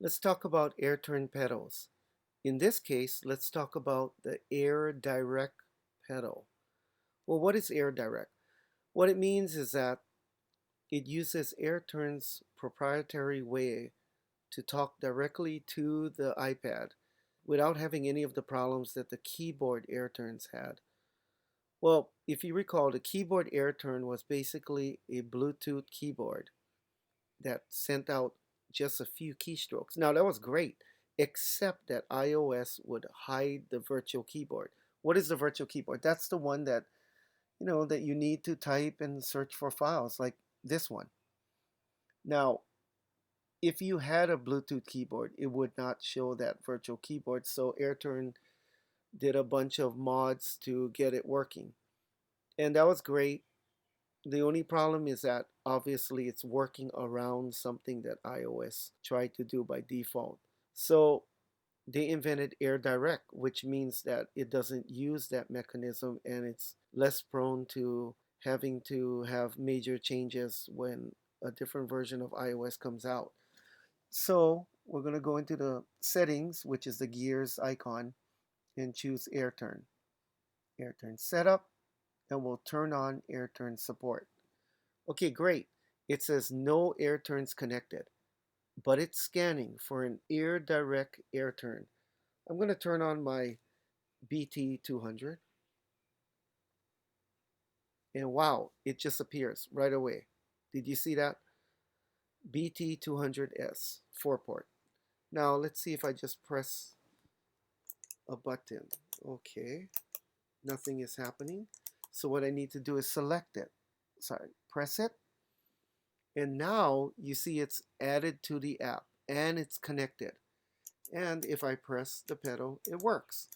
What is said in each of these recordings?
Let's talk about Airturn pedals. In this case, let's talk about the Airdirect pedal. Well, what is Airdirect? What it means is that it uses Airturn's proprietary way to talk directly to the iPad without having any of the problems that the keyboard Airturns had. Well, if you recall, the keyboard Airturn was basically a Bluetooth keyboard that sent out just a few keystrokes. Now, that was great, except that iOS would hide the virtual keyboard. What is the virtual keyboard? That's the one that, that you need to type and search for files like this one. Now, if you had a Bluetooth keyboard, it would not show that virtual keyboard. So Airturn did a bunch of mods to get it working. And that was great. The only problem is that obviously it's working around something that iOS tried to do by default. So they invented Airdirect, which means that it doesn't use that mechanism and it's less prone to having to have major changes when a different version of iOS comes out. So we're going to go into the settings, which is the gears icon, and choose Airturn. Airturn setup, and we'll turn on Airturn support. Okay, great. It says no Airturns connected, but it's scanning for an Airdirect Airturn. I'm going to turn on my BT200, and wow, it just appears right away. Did you see that? BT200S, 4-port. Now let's see if I just press a button. Okay, nothing is happening. So what I need to do is select it. Sorry, press it. And now you see it's added to the app and it's connected. And if I press the pedal, it works.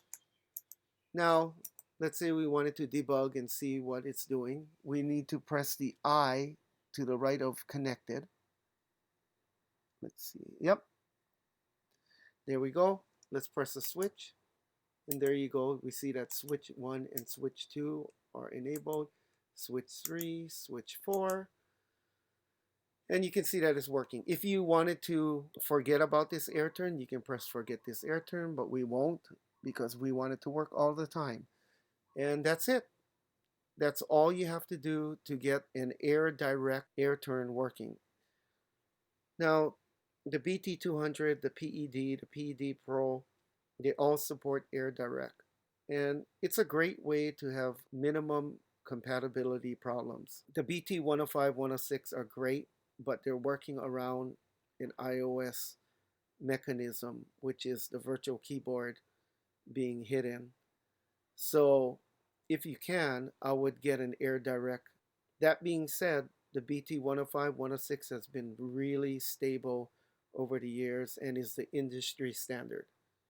Now, let's say we wanted to debug and see what it's doing. We need to press the I to the right of connected. Let's see. Yep, there we go. Let's press the switch. And there you go. We see that switch 1 and switch 2 are enabled. Switch 3, switch 4. And you can see that it's working. If you wanted to forget about this Airturn, you can press forget this Airturn, but we won't because we want it to work all the time. And that's it. That's all you have to do to get an Airdirect Airturn working. Now, the BT200, the PED, the PED Pro, they all support Airdirect. And it's a great way to have minimum compatibility problems. The BT 105, 106 are great, but they're working around an iOS mechanism, which is the virtual keyboard being hidden. So if you can, I would get an Airdirect. That being said, the BT 105, 106 has been really stable over the years and is the industry standard.